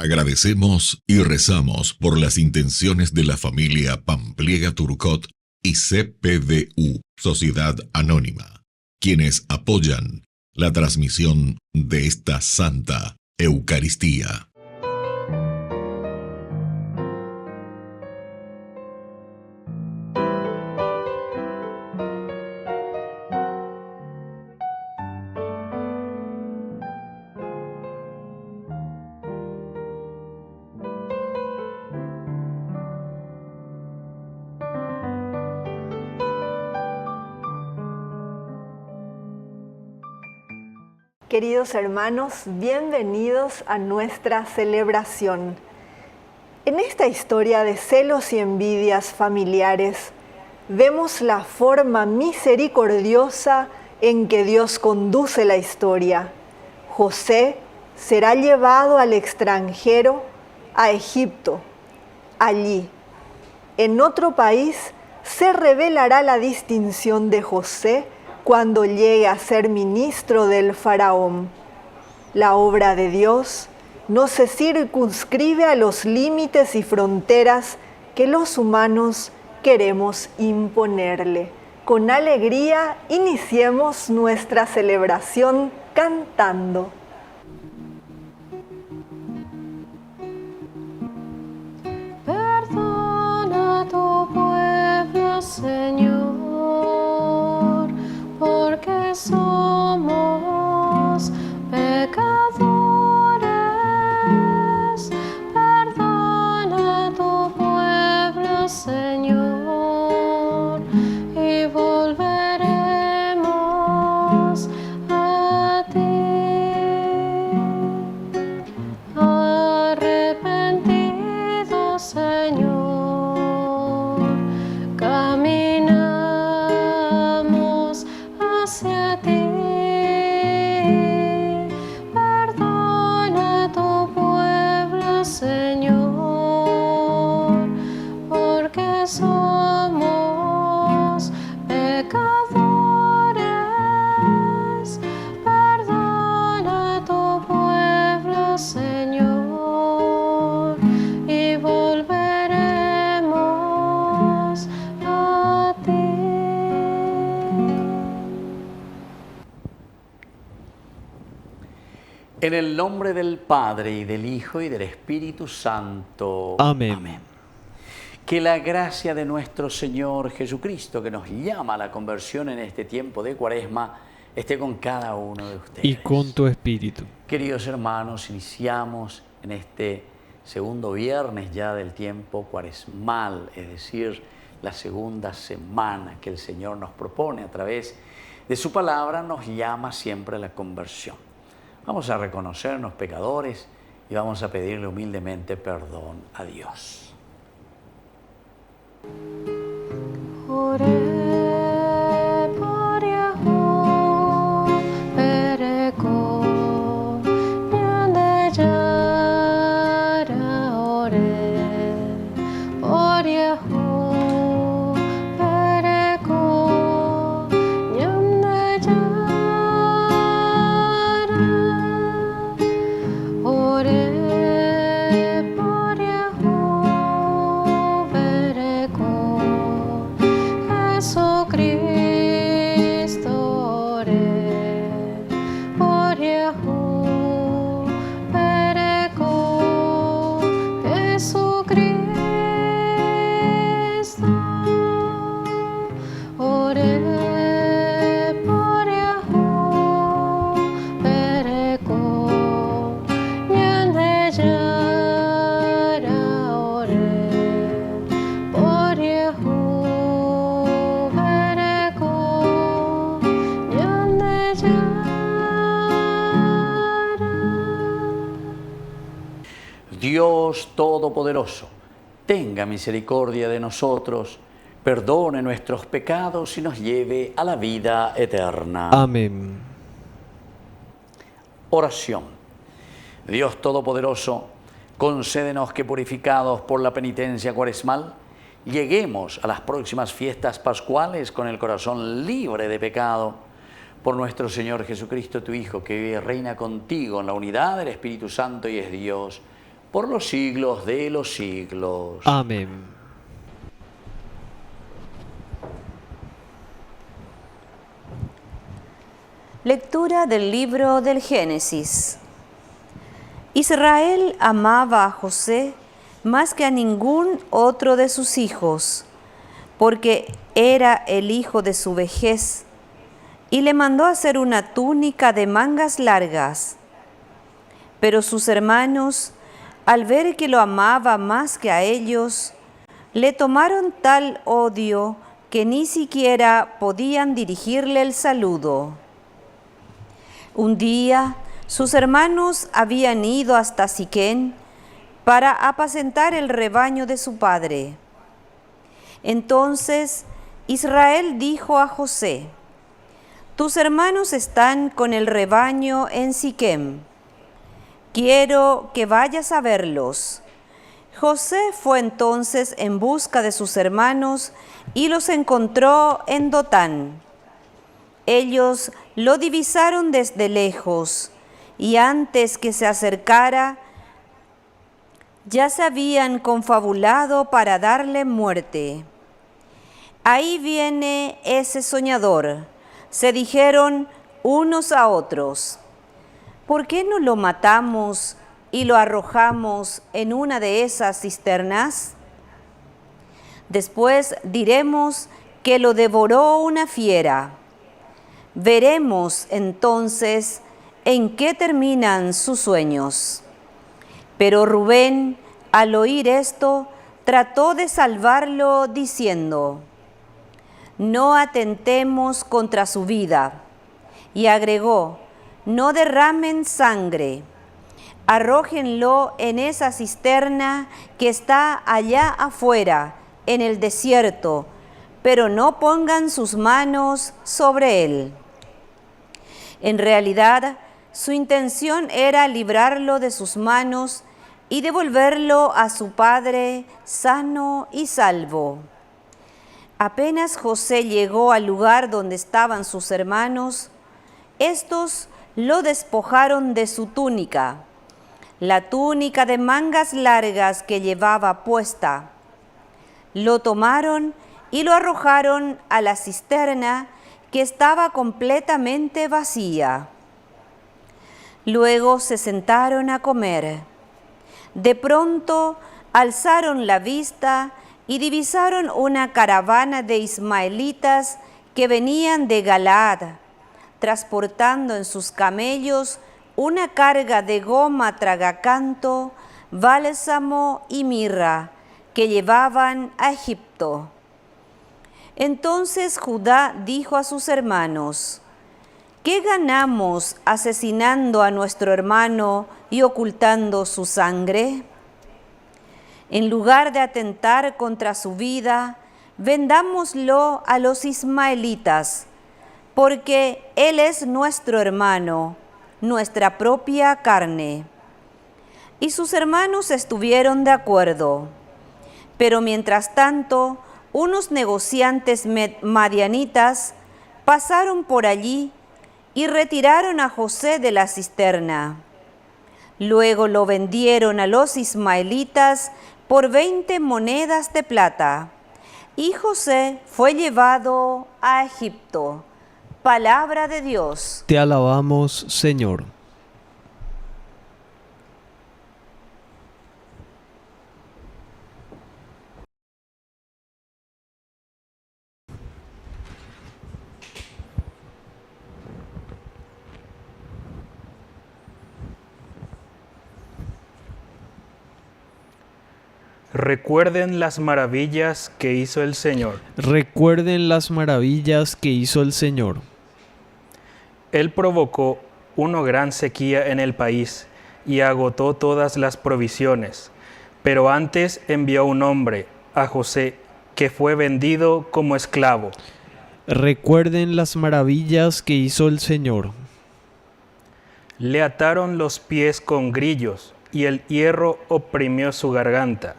Agradecemos y rezamos por las intenciones de la familia Pampliega Turcot y CPDU, Sociedad Anónima, quienes apoyan la transmisión de esta Santa Eucaristía. Queridos hermanos, bienvenidos a nuestra celebración. En esta historia de celos y envidias familiares, vemos la forma misericordiosa en que Dios conduce la historia. José será llevado al extranjero, a Egipto. Allí, en otro país, se revelará la distinción de José cuando llegue a ser ministro del faraón. La obra de Dios no se circunscribe a los límites y fronteras que los humanos queremos imponerle. Con alegría iniciemos nuestra celebración cantando. Perdona a tu pueblo, Señor, porque somos pecadores. Perdona a tu pueblo, Señor, y volveremos a ti. Arrepentido, Señor, caminamos hacia ti. Perdona a tu pueblo, Señor, porque somos pecadores. Perdona a tu pueblo, Señor, y volveremos a ti. En el nombre del Padre, y del Hijo, y del Espíritu Santo. Amén. Que la gracia de nuestro Señor Jesucristo, que nos llama a la conversión en este tiempo de Cuaresma, esté con cada uno de ustedes. Y con tu espíritu. Queridos hermanos, iniciamos en este segundo viernes ya del tiempo cuaresmal, es decir, la segunda semana que el Señor nos propone a través de su palabra, nos llama siempre a la conversión. Vamos a reconocernos pecadores y vamos a pedirle humildemente perdón a Dios. Ore por Yahweh, pereko, nyande jara. Ore por Yahweh, pereko, nyande jara. Ore por Yahweh, pereko, Jesucristo, ore por Yahweh, pereko, Jesucristo, ore por Yahweh, pereko, nyande jara. Ore por Yahweh, pereko, nyande jara. Dios Todopoderoso, tenga misericordia de nosotros, perdone nuestros pecados y nos lleve a la vida eterna. Amén. Oración. Dios Todopoderoso, concédenos que, purificados por la penitencia cuaresmal, lleguemos a las próximas fiestas pascuales con el corazón libre de pecado. Por nuestro Señor Jesucristo, tu Hijo, que vive y reina contigo en la unidad del Espíritu Santo y es Dios por los siglos de los siglos. Amén. Lectura del libro del Génesis. Israel amaba a José más que a ningún otro de sus hijos, porque era el hijo de su vejez, y le mandó hacer una túnica de mangas largas. Pero sus hermanos, al ver que lo amaba más que a ellos, le tomaron tal odio que ni siquiera podían dirigirle el saludo. Un día, sus hermanos habían ido hasta Siquén para apacentar el rebaño de su padre. Entonces Israel dijo a José: «Tus hermanos están con el rebaño en Siquem. Quiero que vayas a verlos». José fue entonces en busca de sus hermanos y los encontró en Dotán. Ellos lo divisaron desde lejos, y antes que se acercara, ya se habían confabulado para darle muerte. «Ahí viene ese soñador», se dijeron unos a otros. «¿Por qué no lo matamos y lo arrojamos en una de esas cisternas? Después diremos que lo devoró una fiera. Veremos entonces en qué terminan sus sueños». Pero Rubén, al oír esto, trató de salvarlo diciendo: «No atentemos contra su vida». Y agregó: «No derramen sangre. Arrójenlo en esa cisterna que está allá afuera, en el desierto, pero no pongan sus manos sobre él». En realidad, su intención era librarlo de sus manos y devolverlo a su padre sano y salvo. Apenas José llegó al lugar donde estaban sus hermanos, estos lo despojaron de su túnica, la túnica de mangas largas que llevaba puesta. Lo tomaron y lo arrojaron a la cisterna que estaba completamente vacía. Luego se sentaron a comer. De pronto alzaron la vista y divisaron una caravana de ismaelitas que venían de Galaad, transportando en sus camellos una carga de goma tragacanto, bálsamo y mirra que llevaban a Egipto. Entonces Judá dijo a sus hermanos: «¿Qué ganamos asesinando a nuestro hermano y ocultando su sangre? En lugar de atentar contra su vida, vendámoslo a los ismaelitas, porque él es nuestro hermano, nuestra propia carne». Y sus hermanos estuvieron de acuerdo. Pero mientras tanto, unos negociantes madianitas pasaron por allí y retiraron a José de la cisterna. Luego lo vendieron a los ismaelitas por 20 monedas de plata, y José fue llevado a Egipto. Palabra de Dios. Te alabamos, Señor. Recuerden las maravillas que hizo el Señor. Recuerden las maravillas que hizo el Señor. Él provocó una gran sequía en el país y agotó todas las provisiones. Pero antes envió un hombre, a José, que fue vendido como esclavo. Recuerden las maravillas que hizo el Señor. Le ataron los pies con grillos y el hierro oprimió su garganta,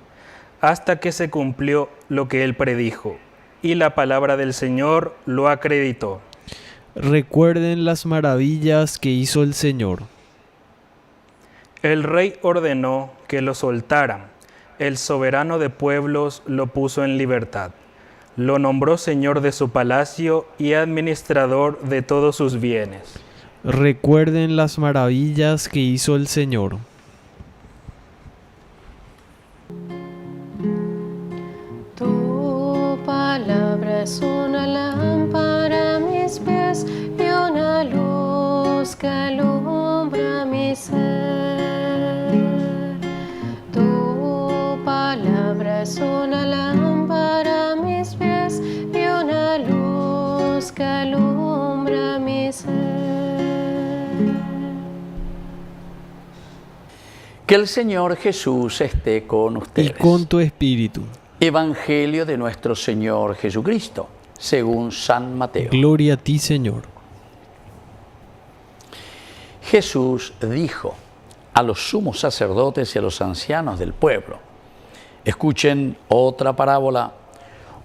hasta que se cumplió lo que él predijo, y la palabra del Señor lo acreditó. Recuerden las maravillas que hizo el Señor. El rey ordenó que lo soltaran. El soberano de pueblos lo puso en libertad. Lo nombró señor de su palacio y administrador de todos sus bienes. Recuerden las maravillas que hizo el Señor. Tu palabra es una lámpara a mis pies y una luz que alumbra mi ser. Tu palabra es una lámpara a mis pies y una luz que alumbra mi ser. Que el Señor Jesús esté con Y ustedes. con tu espíritu. Evangelio de nuestro Señor Jesucristo, según San Mateo. Gloria a ti, Señor. Jesús dijo a los sumos sacerdotes y a los ancianos del pueblo: escuchen otra parábola.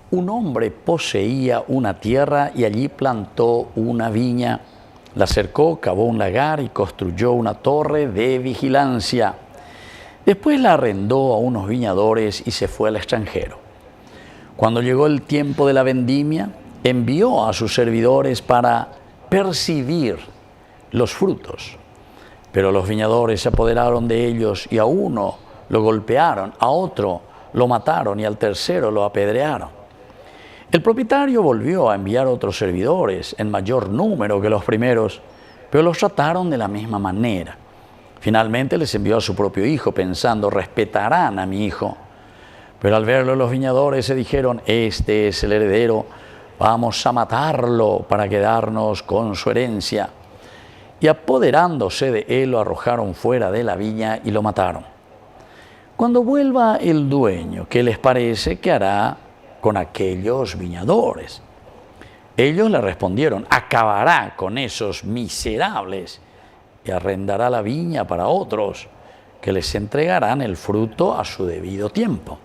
Un hombre poseía una tierra y allí plantó una viña. La cercó, cavó un lagar y construyó una torre de vigilancia. Después la arrendó a unos viñadores y se fue al extranjero. Cuando llegó el tiempo de la vendimia, envió a sus servidores para percibir los frutos. Pero los viñadores se apoderaron de ellos y a uno lo golpearon, a otro lo mataron y al tercero lo apedrearon. El propietario volvió a enviar otros servidores en mayor número que los primeros, pero los trataron de la misma manera. Finalmente les envió a su propio hijo, pensando: respetarán a mi hijo. Pero al verlo los viñadores se dijeron: este es el heredero, vamos a matarlo para quedarnos con su herencia. Y apoderándose de él lo arrojaron fuera de la viña y lo mataron. Cuando vuelva el dueño, ¿qué les parece que hará con aquellos viñadores? Ellos le respondieron: acabará con esos miserables y arrendará la viña para otros, que les entregarán el fruto a su debido tiempo.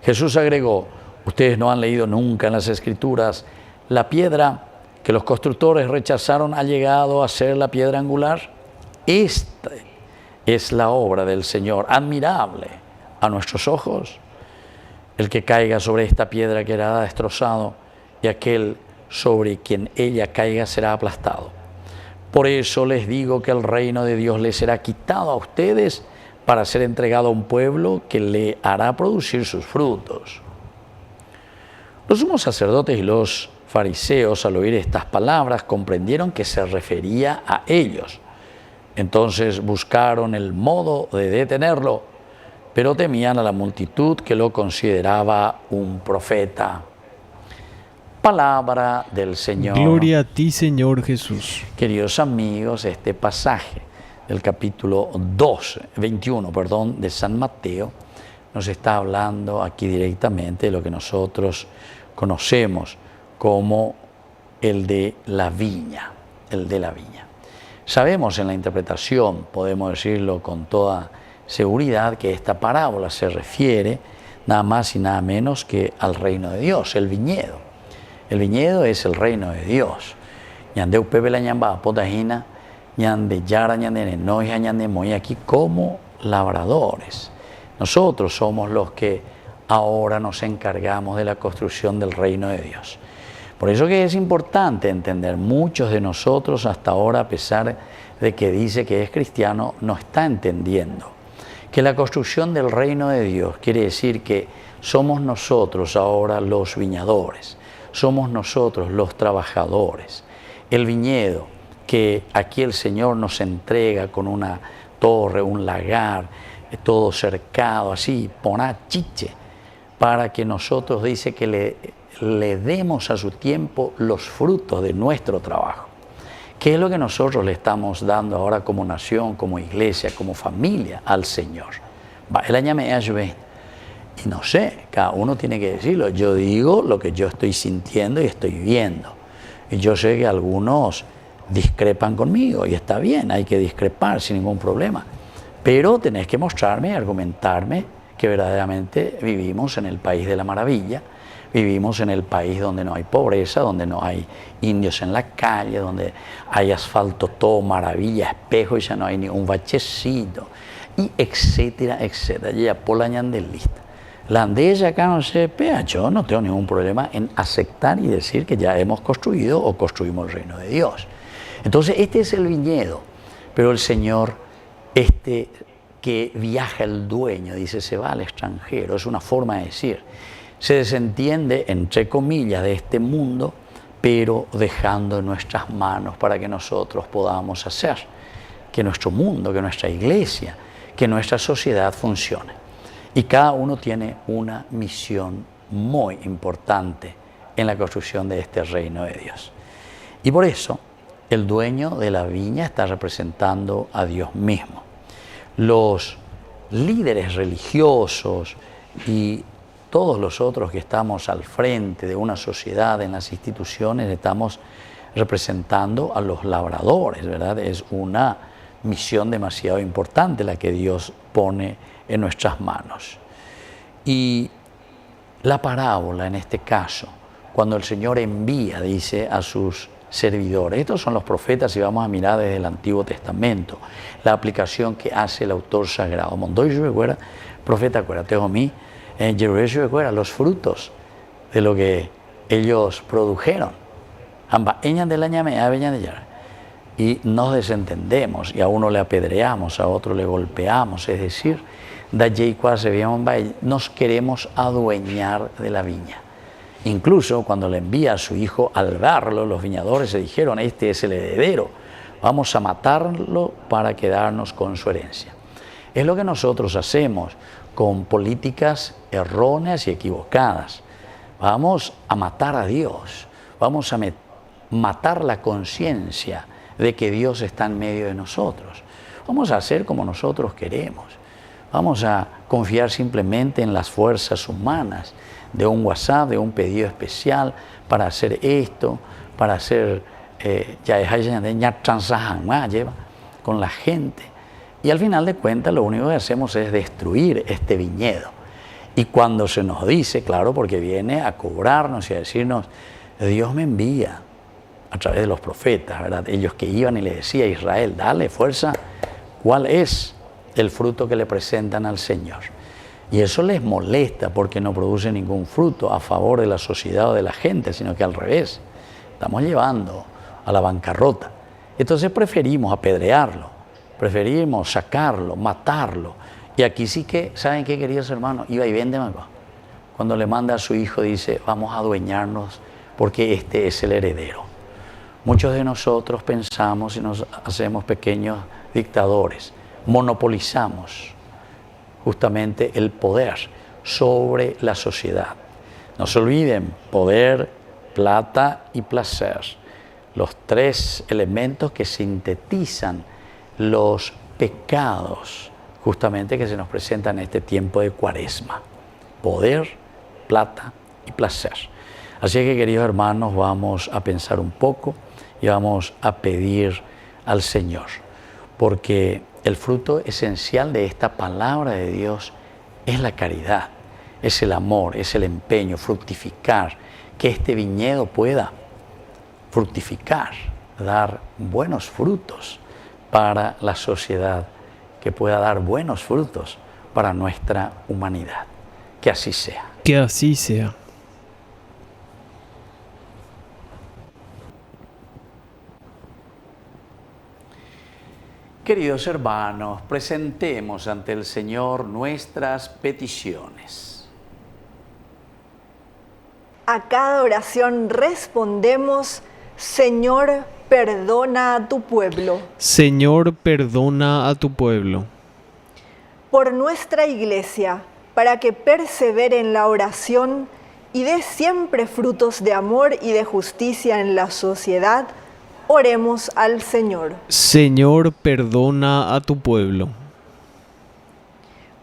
Jesús agregó: ustedes no han leído nunca en las Escrituras, la piedra que los constructores rechazaron ha llegado a ser la piedra angular. Esta es la obra del Señor, admirable a nuestros ojos. El que caiga sobre esta piedra quedará destrozado, y aquel sobre quien ella caiga será aplastado. Por eso les digo que el reino de Dios les será quitado a ustedes para ser entregado a un pueblo que le hará producir sus frutos. Los sumos sacerdotes y los fariseos, al oír estas palabras, comprendieron que se refería a ellos. Entonces buscaron el modo de detenerlo, pero temían a la multitud que lo consideraba un profeta. Palabra del Señor. Gloria a ti, Señor Jesús. Queridos amigos, este pasaje del capítulo 21 de San Mateo nos está hablando aquí directamente de lo que nosotros conocemos como el de la viña, el de la viña. Sabemos en la interpretación, podemos decirlo con toda seguridad, que esta parábola se refiere nada más y nada menos que al reino de Dios, el viñedo. El viñedo es el reino de Dios. Ñandeu pepe la ñamba potajina, ñande yara ñande nenoja ñande moy, aquí como labradores. Nosotros somos los que ahora nos encargamos de la construcción del reino de Dios. Por eso que es importante entender, muchos de nosotros hasta ahora, a pesar de que dice que es cristiano, no está entendiendo que la construcción del reino de Dios quiere decir que somos nosotros ahora los viñadores. Somos nosotros los trabajadores. El viñedo que aquí el Señor nos entrega con una torre, un lagar, todo cercado, así, poná chiche, para que nosotros, dice, que le demos a su tiempo los frutos de nuestro trabajo. ¿Qué es lo que nosotros le estamos dando ahora como nación, como iglesia, como familia al Señor? El año me ayude. Y no sé, cada uno tiene que decirlo. Yo digo lo que yo estoy sintiendo y estoy viendo. Y yo sé que algunos discrepan conmigo y está bien, hay que discrepar sin ningún problema. Pero tenés que mostrarme y argumentarme que verdaderamente vivimos en el país de la maravilla, vivimos en el país donde no hay pobreza, donde no hay indios en la calle, donde hay asfalto todo maravilla, espejo y ya no hay ni un bachecito. y etcétera, etcétera. Ya polañan de lista. La andella acá no se pega, yo no tengo ningún problema en aceptar y decir que ya hemos construido o construimos el reino de Dios. Entonces este es el viñedo, pero el Señor, que viaja el dueño, dice, se va al extranjero, es una forma de decir, se desentiende, entre comillas, de este mundo, pero dejando en nuestras manos para que nosotros podamos hacer que nuestro mundo, que nuestra iglesia, que nuestra sociedad funcione. Y cada uno tiene una misión muy importante en la construcción de este reino de Dios. Y por eso el dueño de la viña está representando a Dios mismo. Los líderes religiosos y todos los otros que estamos al frente de una sociedad, en las instituciones, estamos representando a los labradores, ¿verdad? Es una misión demasiado importante la que Dios pone en nuestras manos. Y la parábola en este caso, cuando el Señor envía, dice, a sus servidores, estos son los profetas, y vamos a mirar desde el Antiguo Testamento, la aplicación que hace el autor sagrado. Montoy recuerda, profeta, acuérdate de mí, yo recuerda los frutos de lo que ellos produjeron. Y nos desentendemos, y a uno le apedreamos, a otro le golpeamos, es decir, nos queremos adueñar de la viña. Incluso cuando le envía a su hijo, al verlo, los viñadores se dijeron, este es el heredero, vamos a matarlo para quedarnos con su herencia. Es lo que nosotros hacemos con políticas erróneas y equivocadas. Vamos a matar a Dios, vamos a matar la conciencia de que Dios está en medio de nosotros. Vamos a hacer como nosotros queremos. Vamos a confiar simplemente en las fuerzas humanas, de un WhatsApp, de un pedido especial para hacer esto, para hacer con la gente. Y al final de cuentas lo único que hacemos es destruir este viñedo. Y cuando se nos dice, claro, porque viene a cobrarnos y a decirnos, Dios me envía a través de los profetas, ¿verdad? Ellos que iban y le decían a Israel, dale fuerza, ¿cuál es el fruto que le presentan al Señor? Y eso les molesta porque no produce ningún fruto a favor de la sociedad o de la gente, sino que al revés, estamos llevando a la bancarrota. Entonces preferimos apedrearlo, preferimos sacarlo, matarlo. Y aquí sí que, ¿saben qué, queridos hermanos? Iba y vende acá. Cuando le manda a su hijo, dice, vamos a adueñarnos porque este es el heredero. Muchos de nosotros pensamos y nos hacemos pequeños dictadores, monopolizamos justamente el poder sobre la sociedad. No se olviden, poder, plata y placer, los tres elementos que sintetizan los pecados justamente que se nos presentan en este tiempo de Cuaresma. Poder, plata y placer. Así que, queridos hermanos, vamos a pensar un poco y vamos a pedir al Señor, porque el fruto esencial de esta palabra de Dios es la caridad, es el amor, es el empeño, fructificar, que este viñedo pueda fructificar, dar buenos frutos para la sociedad, que pueda dar buenos frutos para nuestra humanidad. Que así sea. Que así sea. Queridos hermanos, presentemos ante el Señor nuestras peticiones. A cada oración respondemos, Señor, perdona a tu pueblo. Señor, perdona a tu pueblo. Por nuestra Iglesia, para que persevere en la oración y dé siempre frutos de amor y de justicia en la sociedad, oremos al Señor. Señor, perdona a tu pueblo.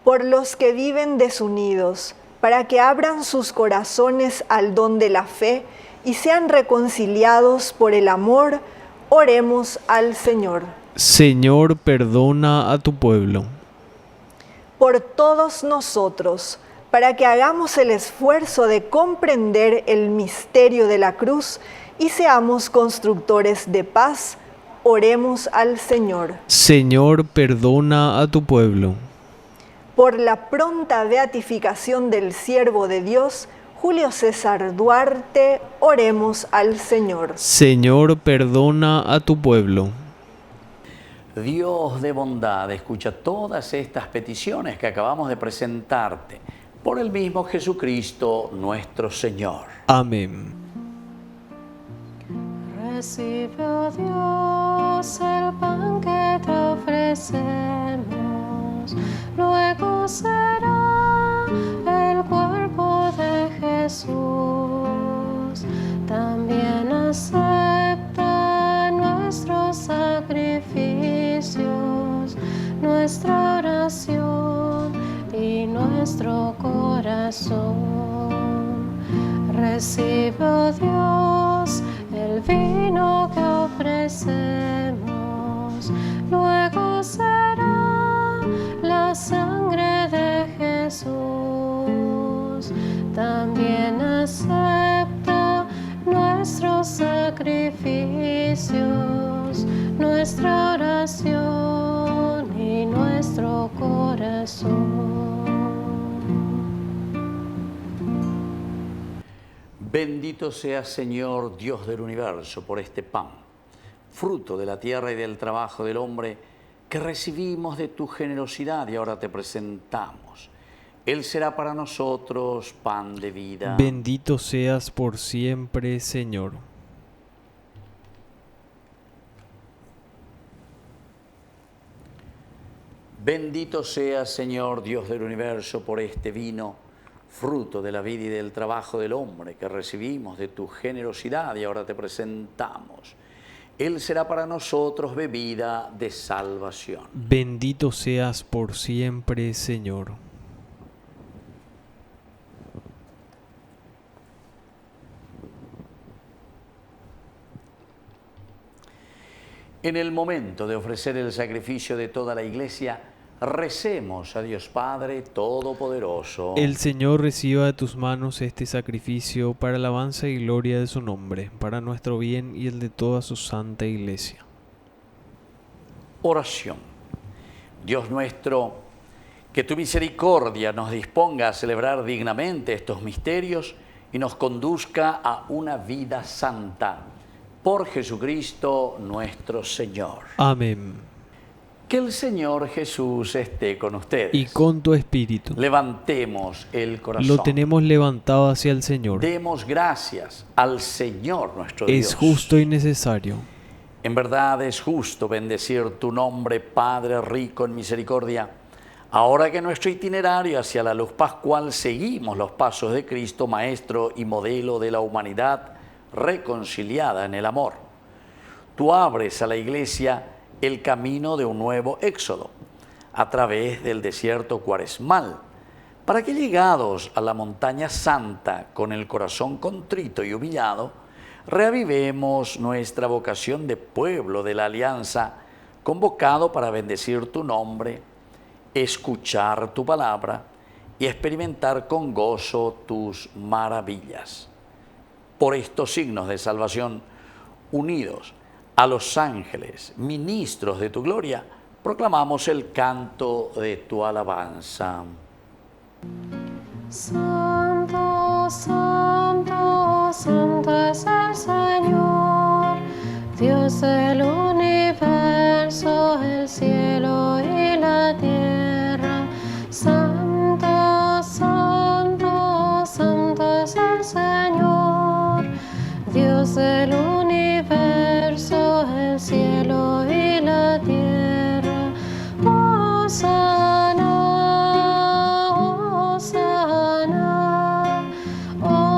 Por los que viven desunidos, para que abran sus corazones al don de la fe y sean reconciliados por el amor, oremos al Señor. Señor, perdona a tu pueblo. Por todos nosotros, para que hagamos el esfuerzo de comprender el misterio de la cruz y seamos constructores de paz, Oremos al Señor. Señor, perdona a tu pueblo. Por la pronta beatificación del siervo de Dios, Julio César Duarte, oremos al Señor. Señor, perdona a tu pueblo. Dios de bondad, escucha todas estas peticiones que acabamos de presentarte por el mismo Jesucristo nuestro Señor. Amén. Recibe, oh Dios, el pan que te ofrecemos, luego será el cuerpo de Jesús. También acepta nuestros sacrificios, nuestra oración y nuestro corazón. Recibe, oh Dios, el vino que ofrecemos, luego será la sangre de Jesús. También acepta nuestros sacrificios, nuestra oración y nuestro corazón. Bendito seas, Señor, Dios del universo, por este pan, fruto de la tierra y del trabajo del hombre, que recibimos de tu generosidad y ahora te presentamos. Él será para nosotros pan de vida. Bendito seas por siempre, Señor. Bendito seas, Señor, Dios del universo, por este vino, fruto de la vida y del trabajo del hombre, que recibimos de tu generosidad y ahora te presentamos. Él será para nosotros bebida de salvación. Bendito seas por siempre, Señor. En el momento de ofrecer el sacrificio de toda la Iglesia, recemos a Dios Padre Todopoderoso. El Señor reciba de tus manos este sacrificio para alabanza y gloria de su nombre, para nuestro bien y el de toda su santa Iglesia. Oración. Dios nuestro, que tu misericordia nos disponga a celebrar dignamente estos misterios y nos conduzca a una vida santa. Por Jesucristo nuestro Señor. Amén. Que el Señor Jesús esté con ustedes. Y con tu espíritu. Levantemos el corazón. Lo tenemos levantado hacia el Señor. Demos gracias al Señor nuestro Dios. Es justo y necesario. En verdad es justo bendecir tu nombre, Padre rico en misericordia. Ahora que en nuestro itinerario hacia la luz pascual seguimos los pasos de Cristo, Maestro y modelo de la humanidad reconciliada en el amor. Tú abres a la Iglesia el camino de un nuevo éxodo a través del desierto cuaresmal, para que llegados a la montaña santa con el corazón contrito y humillado, reavivemos nuestra vocación de pueblo de la alianza, convocado para bendecir tu nombre, escuchar tu palabra y experimentar con gozo tus maravillas. Por estos signos de salvación, unidos a los ángeles, ministros de tu gloria, proclamamos el canto de tu alabanza. Santo, santo, santo es el Señor, Dios del universo, el cielo y la tierra. Santo, santo, santo es el Señor, Dios del universo, el cielo y la tierra. Hosana, Hosana, Hosana.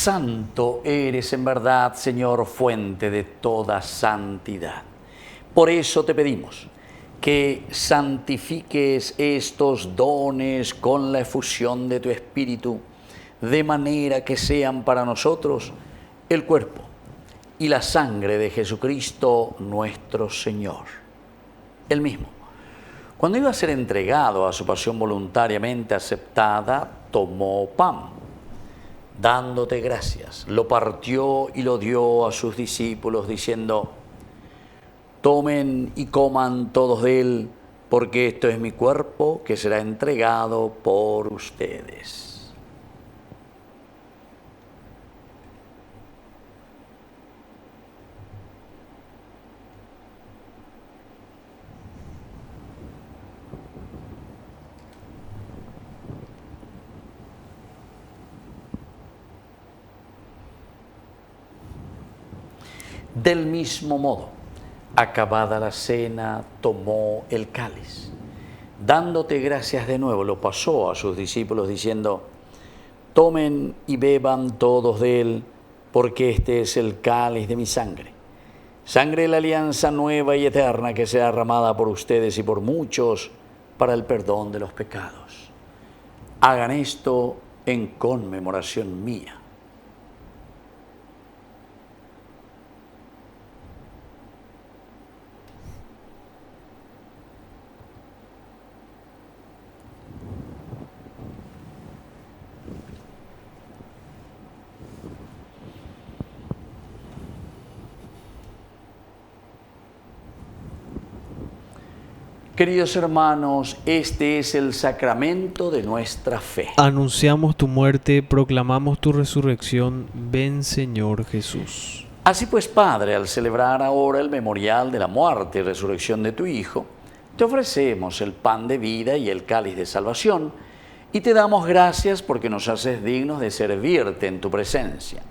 Santo eres en verdad, Señor, fuente de toda santidad. Por eso te pedimos que santifiques estos dones con la efusión de tu Espíritu, de manera que sean para nosotros el cuerpo y la sangre de Jesucristo nuestro Señor. Él mismo, cuando iba a ser entregado a su pasión voluntariamente aceptada, tomó pan, dándote gracias, lo partió y lo dio a sus discípulos, diciendo: tomen y coman todos de él, porque esto es mi cuerpo que será entregado por ustedes. Del mismo modo, acabada la cena, tomó el cáliz. Dándote gracias de nuevo, lo pasó a sus discípulos diciendo: tomen y beban todos de él, porque este es el cáliz de mi sangre. Sangre de la alianza nueva y eterna que será derramada por ustedes y por muchos para el perdón de los pecados. Hagan esto en conmemoración mía. Queridos hermanos, este es el sacramento de nuestra fe. Anunciamos tu muerte, proclamamos tu resurrección. Ven, Señor Jesús. Así pues, Padre, al celebrar ahora el memorial de la muerte y resurrección de tu Hijo, te ofrecemos el pan de vida y el cáliz de salvación, y te damos gracias porque nos haces dignos de servirte en tu presencia.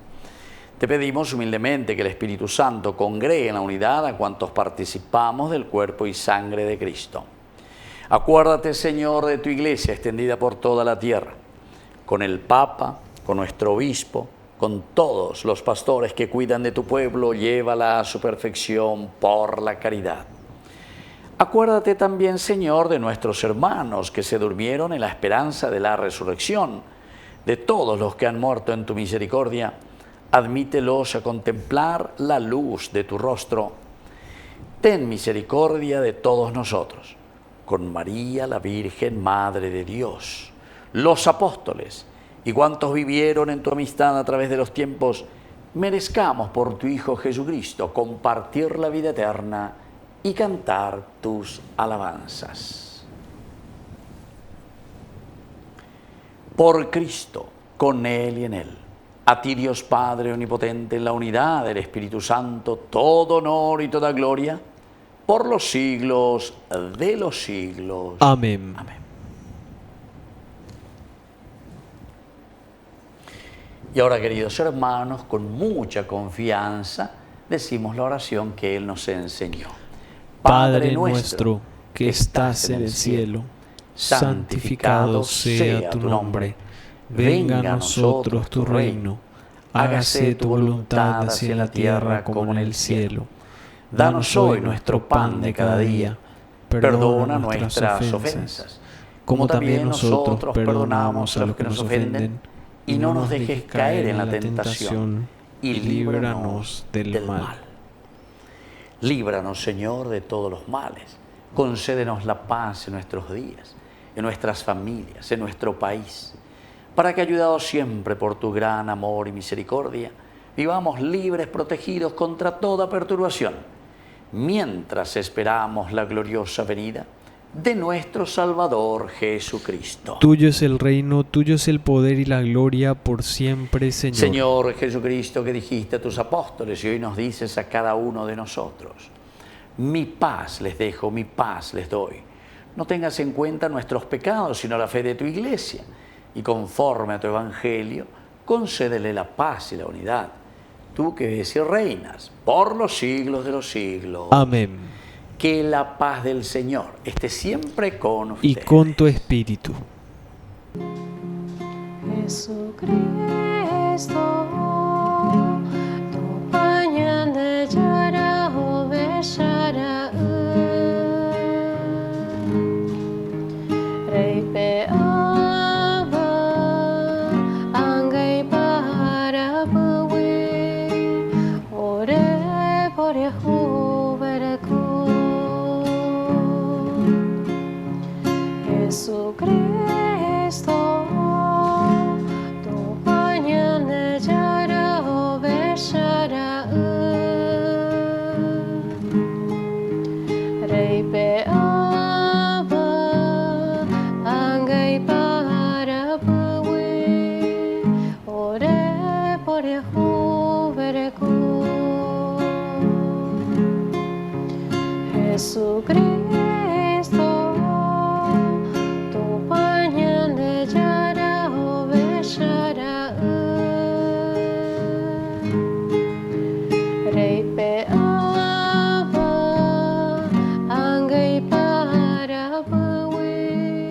Te pedimos humildemente que el Espíritu Santo congregue en la unidad a cuantos participamos del cuerpo y sangre de Cristo. Acuérdate, Señor, de tu Iglesia extendida por toda la tierra, con el Papa, con nuestro Obispo, con todos los pastores que cuidan de tu pueblo, llévala a su perfección por la caridad. Acuérdate también, Señor, de nuestros hermanos que se durmieron en la esperanza de la resurrección, de todos los que han muerto en tu misericordia. Admítelos a contemplar la luz de tu rostro. Ten misericordia de todos nosotros, con María, la Virgen, Madre de Dios, los apóstoles y cuantos vivieron en tu amistad a través de los tiempos, merezcamos por tu Hijo Jesucristo compartir la vida eterna y cantar tus alabanzas. Por Cristo, con Él y en Él. A ti, Dios Padre Omnipotente, en la unidad del Espíritu Santo, todo honor y toda gloria, por los siglos de los siglos. Amén. Amén. Y ahora, queridos hermanos, con mucha confianza, decimos la oración que Él nos enseñó. Padre nuestro, que estás en el cielo, santificado sea tu nombre. Venga a nosotros tu reino, hágase tu voluntad así en la tierra como en el cielo. Danos hoy nuestro pan de cada día, perdona nuestras ofensas, como también nosotros perdonamos a los que nos ofenden, y no nos dejes caer en la tentación, y líbranos del mal. Líbranos, Señor, de todos los males. Concédenos la paz en nuestros días, en nuestras familias, en nuestro país, para que, ayudados siempre por tu gran amor y misericordia, vivamos libres, protegidos contra toda perturbación, mientras esperamos la gloriosa venida de nuestro Salvador Jesucristo. Tuyo es el reino, tuyo es el poder y la gloria por siempre, Señor. Señor Jesucristo, que dijiste a tus apóstoles y hoy nos dices a cada uno de nosotros: mi paz les dejo, mi paz les doy. No tengas en cuenta nuestros pecados, sino la fe de tu Iglesia. Y conforme a tu Evangelio, concédele la paz y la unidad. Tú que vives y reinas por los siglos de los siglos. Amén. Que la paz del Señor esté siempre con ustedes. Y con tu espíritu. Jesucristo. Jesucristo, tu pañal de yara o bellara rei pe aba angay para bawi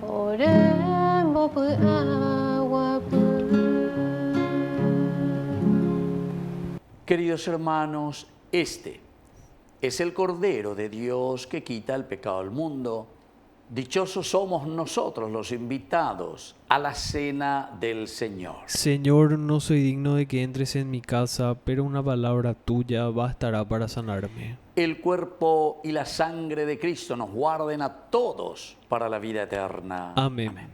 orembo pe agua pe. Queridos hermanos, este es el Cordero de Dios que quita el pecado del mundo. Dichosos somos nosotros los invitados a la cena del Señor. Señor, no soy digno de que entres en mi casa, pero una palabra tuya bastará para sanarme. El cuerpo y la sangre de Cristo nos guarden a todos para la vida eterna. Amén. Amén.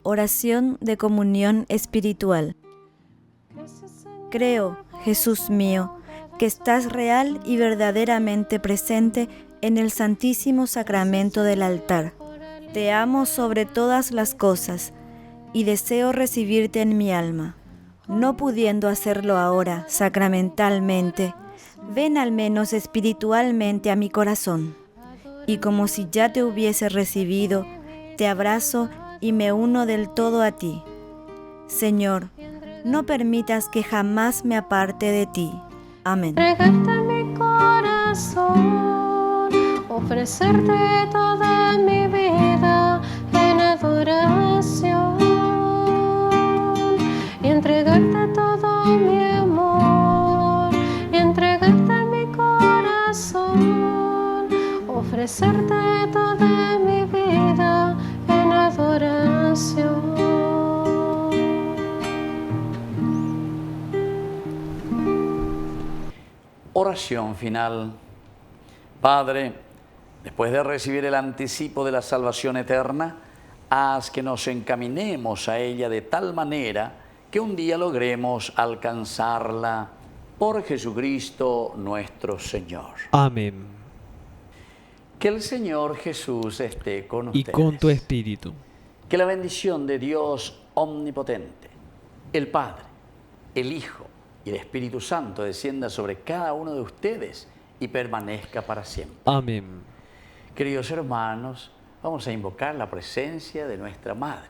Oración de comunión espiritual. Creo, Jesús mío, que estás real y verdaderamente presente en el Santísimo Sacramento del altar. Te amo sobre todas las cosas y deseo recibirte en mi alma. No pudiendo hacerlo ahora sacramentalmente, ven al menos espiritualmente a mi corazón. Y como si ya te hubiese recibido, te abrazo y me uno del todo a ti. Señor, no permitas que jamás me aparte de ti. Amén. Entregarte mi corazón, ofrecerte toda mi vida en adoración y entregarte todo mi amor y entregarte mi corazón, ofrecerte toda mi vida en adoración. Oración final. Padre, después de recibir el anticipo de la salvación eterna, haz que nos encaminemos a ella de tal manera que un día logremos alcanzarla por Jesucristo nuestro Señor. Amén. Que el Señor Jesús esté con Y ustedes. con tu espíritu. Que la bendición de Dios omnipotente, el Padre, el Hijo y el Espíritu Santo descienda sobre cada uno de ustedes y permanezca para siempre. Amén. Queridos hermanos, vamos a invocar la presencia de nuestra Madre,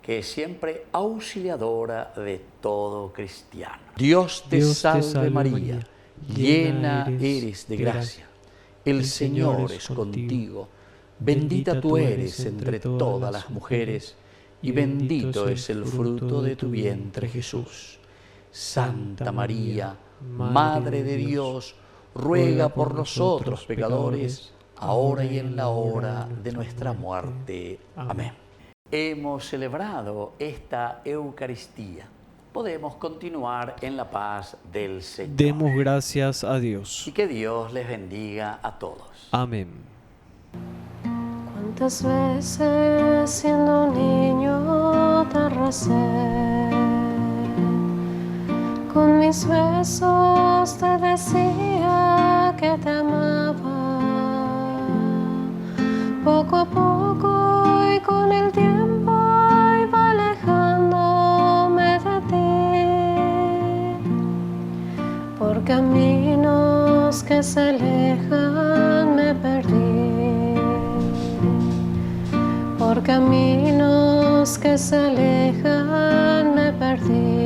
que es siempre auxiliadora de todo cristiano. Dios te salve María, llena eres de gracia. El Señor es contigo. Bendita tú eres entre todas las mujeres, y bendito es el fruto de tu vientre, Jesús. Santa María, Madre de Dios, ruega por nosotros pecadores, ahora y en la hora de nuestra muerte. Amén. Hemos celebrado esta Eucaristía. Podemos continuar en la paz del Señor. Demos gracias a Dios. Y que Dios les bendiga a todos. Amén. ¿Cuántas veces siendo un niño te recé? Con mis besos te decía que te amaba. Poco a poco y con el tiempo iba alejándome de ti. Por caminos que se alejan me perdí. Por caminos que se alejan me perdí.